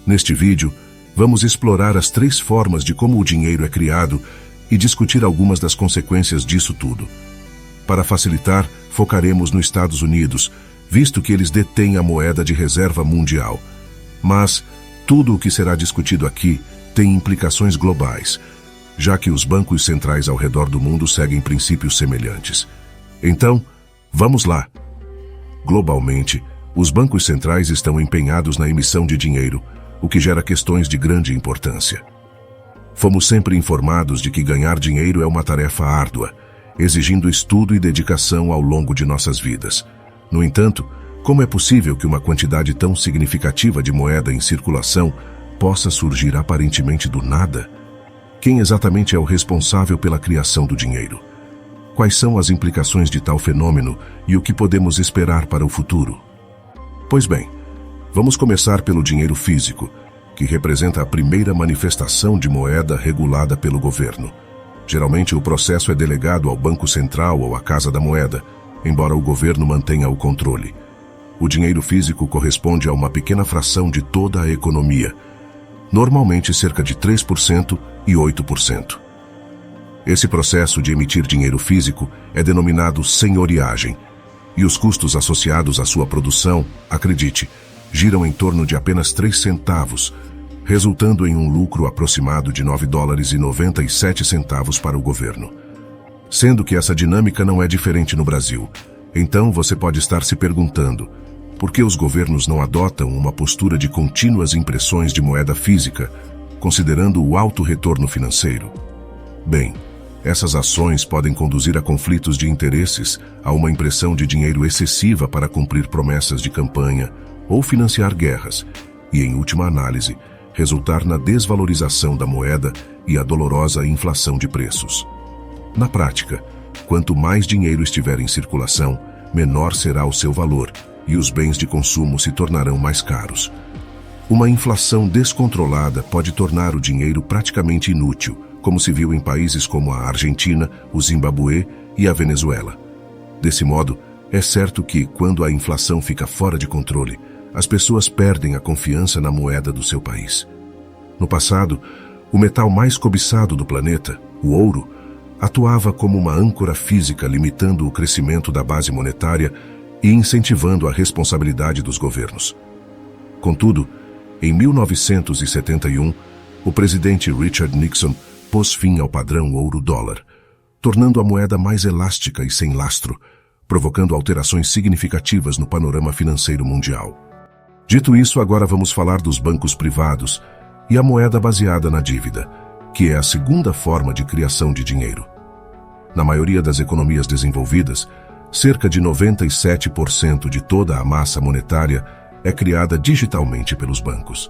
Neste vídeo, vamos explorar as 3 formas de como o dinheiro é criado e discutir algumas das consequências disso tudo. Para facilitar, focaremos nos Estados Unidos, visto que eles detêm a moeda de reserva mundial. Mas tudo o que será discutido aqui tem implicações globais, já que os bancos centrais ao redor do mundo seguem princípios semelhantes. Então, vamos lá! Globalmente, os bancos centrais estão empenhados na emissão de dinheiro, o que gera questões de grande importância. Fomos sempre informados de que ganhar dinheiro é uma tarefa árdua, exigindo estudo e dedicação ao longo de nossas vidas. No entanto, como é possível que uma quantidade tão significativa de moeda em circulação possa surgir aparentemente do nada? Quem exatamente é o responsável pela criação do dinheiro? Quais são as implicações de tal fenômeno e o que podemos esperar para o futuro? Pois bem, vamos começar pelo dinheiro físico, que representa a primeira manifestação de moeda regulada pelo governo. Geralmente o processo é delegado ao Banco Central ou à Casa da Moeda, embora o governo mantenha o controle. O dinheiro físico corresponde a uma pequena fração de toda a economia, normalmente cerca de 3% e 8%. Esse processo de emitir dinheiro físico é denominado senhoriagem, e os custos associados à sua produção, acredite, giram em torno de apenas 3 centavos, resultando em um lucro aproximado de $9,97 para o governo. Sendo que essa dinâmica não é diferente no Brasil, então você pode estar se perguntando: por que os governos não adotam uma postura de contínuas impressões de moeda física, considerando o alto retorno financeiro? Bem, essas ações podem conduzir a conflitos de interesses, a uma impressão de dinheiro excessiva para cumprir promessas de campanha ou financiar guerras, e, em última análise, resultar na desvalorização da moeda e a dolorosa inflação de preços. Na prática, quanto mais dinheiro estiver em circulação, menor será o seu valor, e os bens de consumo se tornarão mais caros. Uma inflação descontrolada pode tornar o dinheiro praticamente inútil, como se viu em países como a Argentina, o Zimbábue e a Venezuela. Desse modo, é certo que, quando a inflação fica fora de controle, as pessoas perdem a confiança na moeda do seu país. No passado, o metal mais cobiçado do planeta, o ouro, atuava como uma âncora física limitando o crescimento da base monetária e incentivando a responsabilidade dos governos. Contudo, em 1971, o presidente Richard Nixon pôs fim ao padrão ouro-dólar, tornando a moeda mais elástica e sem lastro, provocando alterações significativas no panorama financeiro mundial. Dito isso, agora vamos falar dos bancos privados e a moeda baseada na dívida, que é a segunda forma de criação de dinheiro. Na maioria das economias desenvolvidas, cerca de 97% de toda a massa monetária é criada digitalmente pelos bancos.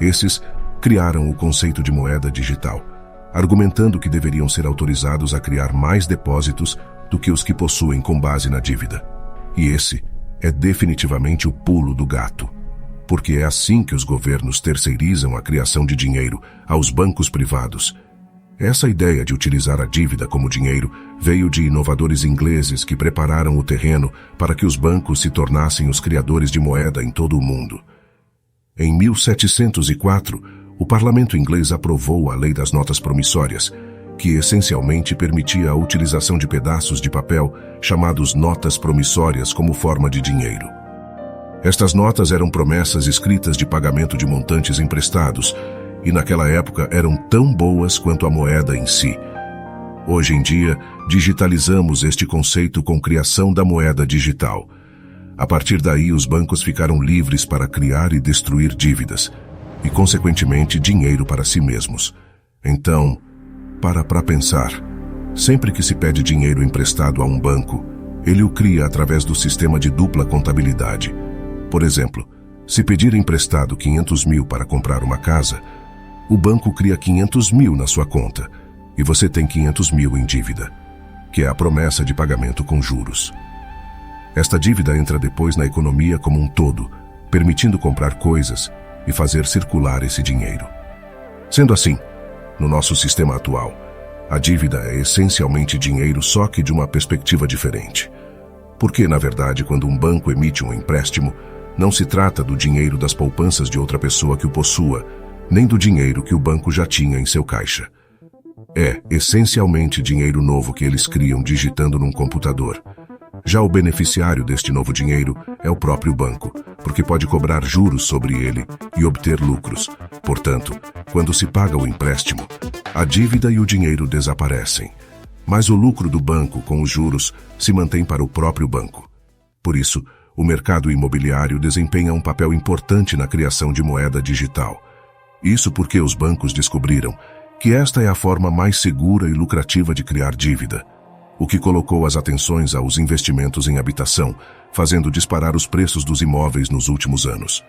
Esses criaram o conceito de moeda digital, argumentando que deveriam ser autorizados a criar mais depósitos do que os que possuem com base na dívida. E esse é definitivamente o pulo do gato, porque é assim que os governos terceirizam a criação de dinheiro aos bancos privados. Essa ideia de utilizar a dívida como dinheiro veio de inovadores ingleses que prepararam o terreno para que os bancos se tornassem os criadores de moeda em todo o mundo. Em 1704, o parlamento inglês aprovou a Lei das Notas Promissórias, que essencialmente permitia a utilização de pedaços de papel chamados notas promissórias como forma de dinheiro. Estas notas eram promessas escritas de pagamento de montantes emprestados, e naquela época eram tão boas quanto a moeda em si. Hoje em dia, digitalizamos este conceito com a criação da moeda digital. A partir daí, os bancos ficaram livres para criar e destruir dívidas, e, consequentemente, dinheiro para si mesmos. Então, para pensar. Sempre que se pede dinheiro emprestado a um banco, ele o cria através do sistema de dupla contabilidade. Por exemplo, se pedir emprestado 500 mil para comprar uma casa, o banco cria 500 mil na sua conta e você tem 500 mil em dívida, que é a promessa de pagamento com juros. Esta dívida entra depois na economia como um todo, permitindo comprar coisas e fazer circular esse dinheiro. Sendo assim, no nosso sistema atual, a dívida é essencialmente dinheiro, só que de uma perspectiva diferente. Porque, na verdade, quando um banco emite um empréstimo, Não se trata do dinheiro das poupanças de outra pessoa que o possua, nem do dinheiro que o banco já tinha em seu caixa. É, essencialmente, dinheiro novo que eles criam digitando num computador. Já o beneficiário deste novo dinheiro é o próprio banco, porque pode cobrar juros sobre ele e obter lucros. Portanto, quando se paga o empréstimo, a dívida e o dinheiro desaparecem. Mas o lucro do banco com os juros se mantém para o próprio banco. Por isso, o mercado imobiliário desempenha um papel importante na criação de moeda digital. Isso porque os bancos descobriram que esta é a forma mais segura e lucrativa de criar dívida, o que colocou as atenções aos investimentos em habitação, fazendo disparar os preços dos imóveis nos últimos anos.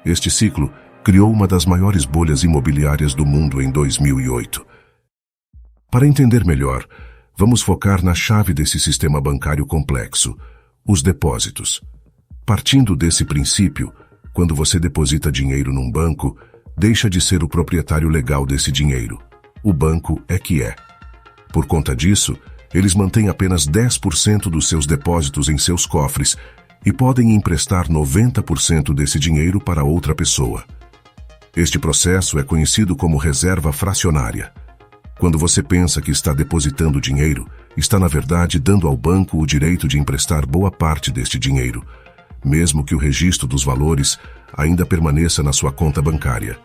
Este ciclo criou uma das maiores bolhas imobiliárias do mundo em 2008. Para entender melhor, vamos focar na chave desse sistema bancário complexo, os depósitos. Partindo desse princípio, quando você deposita dinheiro num banco, deixa de ser o proprietário legal desse dinheiro. O banco é que é. Por conta disso, eles mantêm apenas 10% dos seus depósitos em seus cofres e podem emprestar 90% desse dinheiro para outra pessoa. Este processo é conhecido como reserva fracionária. Quando você pensa que está depositando dinheiro, está na verdade dando ao banco o direito de emprestar boa parte deste dinheiro, mesmo que o registro dos valores ainda permaneça na sua conta bancária.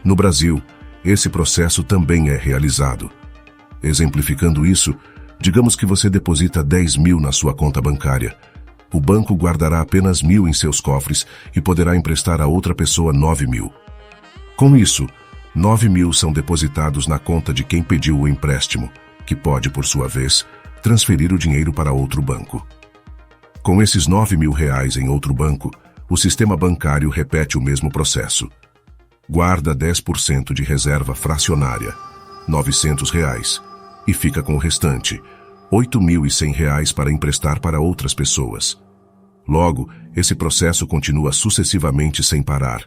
No Brasil, esse processo também é realizado. Exemplificando isso, digamos que você deposita 10 mil na sua conta bancária. O banco guardará apenas 1.000 em seus cofres e poderá emprestar a outra pessoa 9 mil. Com isso, 9 mil são depositados na conta de quem pediu o empréstimo, que pode, por sua vez, transferir o dinheiro para outro banco. Com esses 9 mil reais em outro banco, o sistema bancário repete o mesmo processo. Guarda 10% de reserva fracionária, 900 reais, e fica com o restante, 8.100 reais para emprestar para outras pessoas. Logo, esse processo continua sucessivamente sem parar,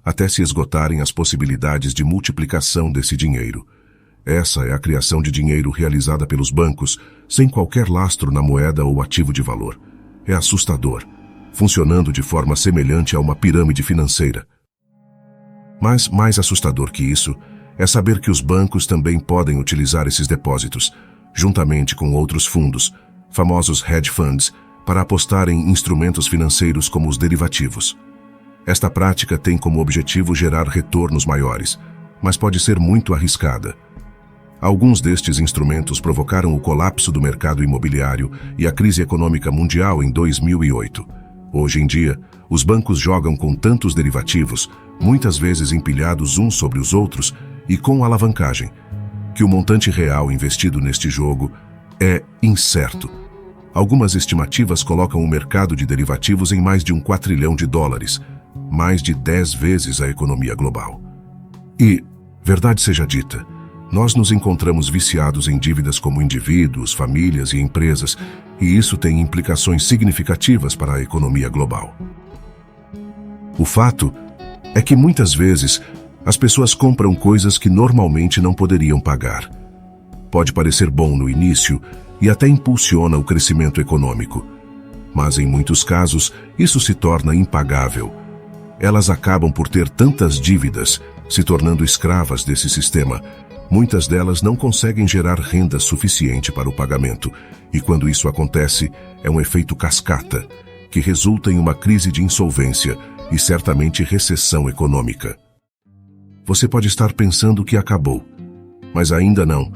até se esgotarem as possibilidades de multiplicação desse dinheiro. Essa é a criação de dinheiro realizada pelos bancos, sem qualquer lastro na moeda ou ativo de valor. É assustador, funcionando de forma semelhante a uma pirâmide financeira. Mas mais assustador que isso é saber que os bancos também podem utilizar esses depósitos, juntamente com outros fundos, famosos hedge funds, para apostar em instrumentos financeiros como os derivativos. Esta prática tem como objetivo gerar retornos maiores, mas pode ser muito arriscada. Alguns destes instrumentos provocaram o colapso do mercado imobiliário e a crise econômica mundial em 2008. Hoje em dia, os bancos jogam com tantos derivativos, muitas vezes empilhados uns sobre os outros e com alavancagem, que o montante real investido neste jogo é incerto. Algumas estimativas colocam o mercado de derivativos em mais de US$ 1 quadrilhão, mais de 10 vezes a economia global. E, verdade seja dita, nós nos encontramos viciados em dívidas como indivíduos, famílias e empresas, e isso tem implicações significativas para a economia global. O fato é que muitas vezes as pessoas compram coisas que normalmente não poderiam pagar. Pode parecer bom no início e até impulsiona o crescimento econômico, mas em muitos casos isso se torna impagável. Elas acabam por ter tantas dívidas, se tornando escravas desse sistema. Muitas delas não conseguem gerar renda suficiente para o pagamento, e quando isso acontece, é um efeito cascata, que resulta em uma crise de insolvência e certamente recessão econômica. Você pode estar pensando que acabou, mas ainda não.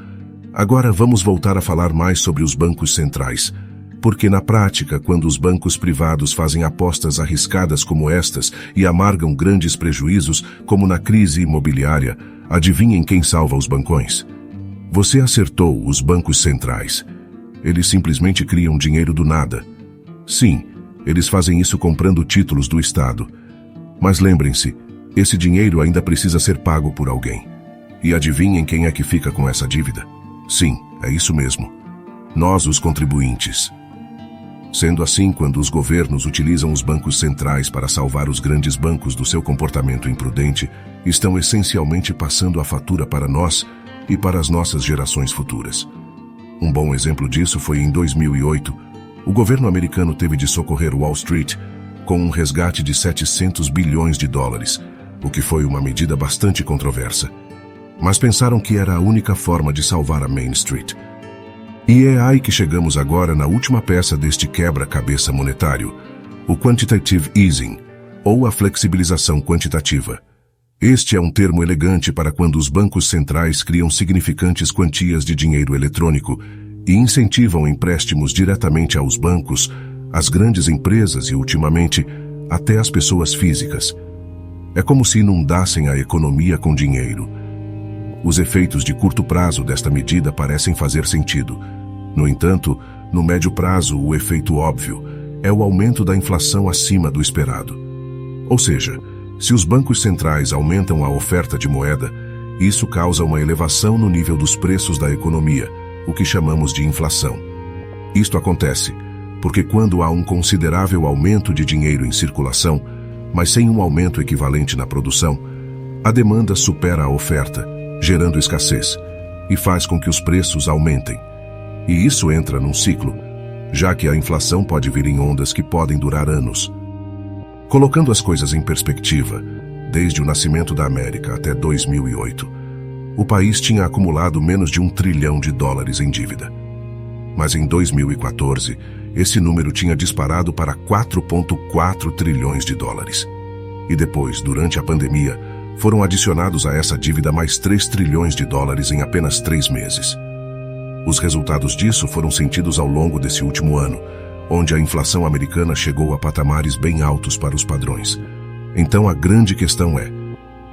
Agora vamos voltar a falar mais sobre os bancos centrais, porque na prática, quando os bancos privados fazem apostas arriscadas como estas e amargam grandes prejuízos, como na crise imobiliária, adivinhem quem salva os bancões? Você acertou, os bancos centrais. Eles simplesmente criam dinheiro do nada. Sim, eles fazem isso comprando títulos do Estado. Mas lembrem-se, esse dinheiro ainda precisa ser pago por alguém. E adivinhem quem é que fica com essa dívida? Sim, é isso mesmo. Nós, os contribuintes. Sendo assim, quando os governos utilizam os bancos centrais para salvar os grandes bancos do seu comportamento imprudente, estão essencialmente passando a fatura para nós e para as nossas gerações futuras. Um bom exemplo disso foi em 2008. O governo americano teve de socorrer Wall Street com um resgate de 700 bilhões de dólares, o que foi uma medida bastante controversa. Mas pensaram que era a única forma de salvar a Main Street. E é aí que chegamos agora na última peça deste quebra-cabeça monetário, o Quantitative Easing, ou a flexibilização quantitativa. Este é um termo elegante para quando os bancos centrais criam significantes quantias de dinheiro eletrônico e incentivam empréstimos diretamente aos bancos, às grandes empresas e, ultimamente, até às pessoas físicas. É como se inundassem a economia com dinheiro. Os efeitos de curto prazo desta medida parecem fazer sentido. No entanto, no médio prazo, o efeito óbvio é o aumento da inflação acima do esperado. Ou seja, se os bancos centrais aumentam a oferta de moeda, isso causa uma elevação no nível dos preços da economia, o que chamamos de inflação. Isto acontece porque quando há um considerável aumento de dinheiro em circulação, mas sem um aumento equivalente na produção, a demanda supera a oferta, gerando escassez, e faz com que os preços aumentem. E isso entra num ciclo, já que a inflação pode vir em ondas que podem durar anos. Colocando as coisas em perspectiva, desde o nascimento da América até 2008, o país tinha acumulado menos de $1 trilhão em dívida. Mas em 2014, esse número tinha disparado para 4,4 trilhões de dólares. E depois, durante a pandemia, foram adicionados a essa dívida mais 3 trilhões de dólares em apenas 3 meses. Os resultados disso foram sentidos ao longo desse último ano, onde a inflação americana chegou a patamares bem altos para os padrões. Então a grande questão é: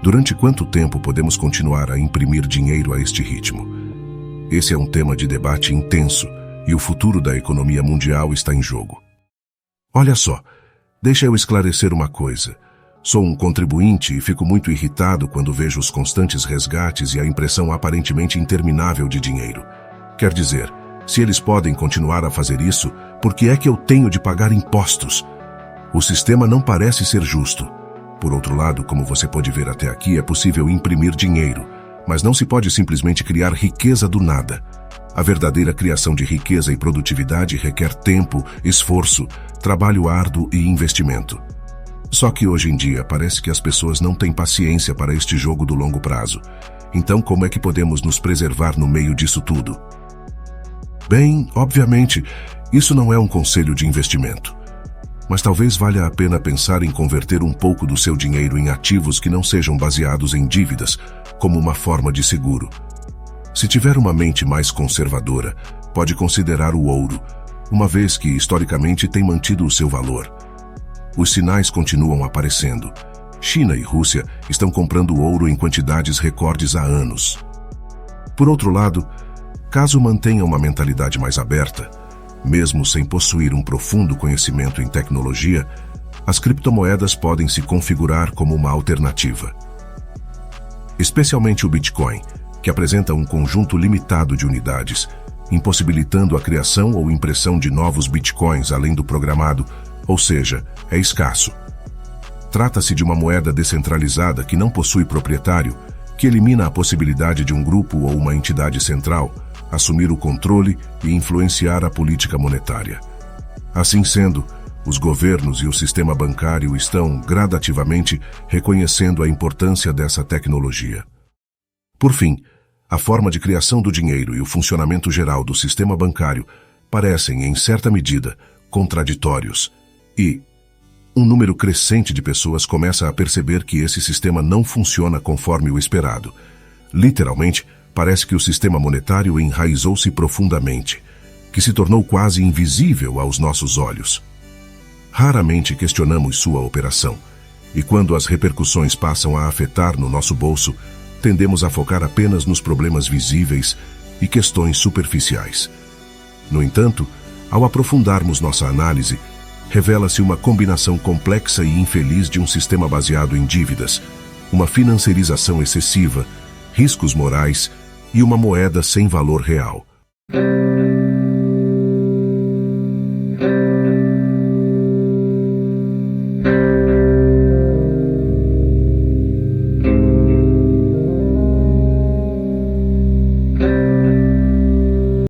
durante quanto tempo podemos continuar a imprimir dinheiro a este ritmo? Esse é um tema de debate intenso e o futuro da economia mundial está em jogo. Olha só, deixa eu esclarecer uma coisa. Sou um contribuinte e fico muito irritado quando vejo os constantes resgates e a impressão aparentemente interminável de dinheiro. Quer dizer, se eles podem continuar a fazer isso, por que é que eu tenho de pagar impostos? O sistema não parece ser justo. Por outro lado, como você pode ver até aqui, é possível imprimir dinheiro, mas não se pode simplesmente criar riqueza do nada. A verdadeira criação de riqueza e produtividade requer tempo, esforço, trabalho árduo e investimento. Só que hoje em dia parece que as pessoas não têm paciência para este jogo do longo prazo. Então, como é que podemos nos preservar no meio disso tudo? Bem, obviamente, isso não é um conselho de investimento. Mas talvez valha a pena pensar em converter um pouco do seu dinheiro em ativos que não sejam baseados em dívidas, como uma forma de seguro. Se tiver uma mente mais conservadora, pode considerar o ouro, uma vez que historicamente tem mantido o seu valor. Os sinais continuam aparecendo. China e Rússia estão comprando ouro em quantidades recordes há anos. Por outro lado, caso mantenha uma mentalidade mais aberta, mesmo sem possuir um profundo conhecimento em tecnologia, as criptomoedas podem se configurar como uma alternativa. Especialmente o Bitcoin, que apresenta um conjunto limitado de unidades, impossibilitando a criação ou impressão de novos Bitcoins além do programado, ou seja, é escasso. Trata-se de uma moeda descentralizada que não possui proprietário, que elimina a possibilidade de um grupo ou uma entidade central assumir o controle e influenciar a política monetária. Assim sendo, os governos e o sistema bancário estão, gradativamente, reconhecendo a importância dessa tecnologia. Por fim, a forma de criação do dinheiro e o funcionamento geral do sistema bancário parecem, em certa medida, contraditórios, e um número crescente de pessoas começa a perceber que esse sistema não funciona conforme o esperado. Literalmente, parece que o sistema monetário enraizou-se profundamente, que se tornou quase invisível aos nossos olhos. Raramente questionamos sua operação, e quando as repercussões passam a afetar no nosso bolso, tendemos a focar apenas nos problemas visíveis e questões superficiais. No entanto, ao aprofundarmos nossa análise, revela-se uma combinação complexa e infeliz de um sistema baseado em dívidas, uma financiarização excessiva, riscos morais e uma moeda sem valor real.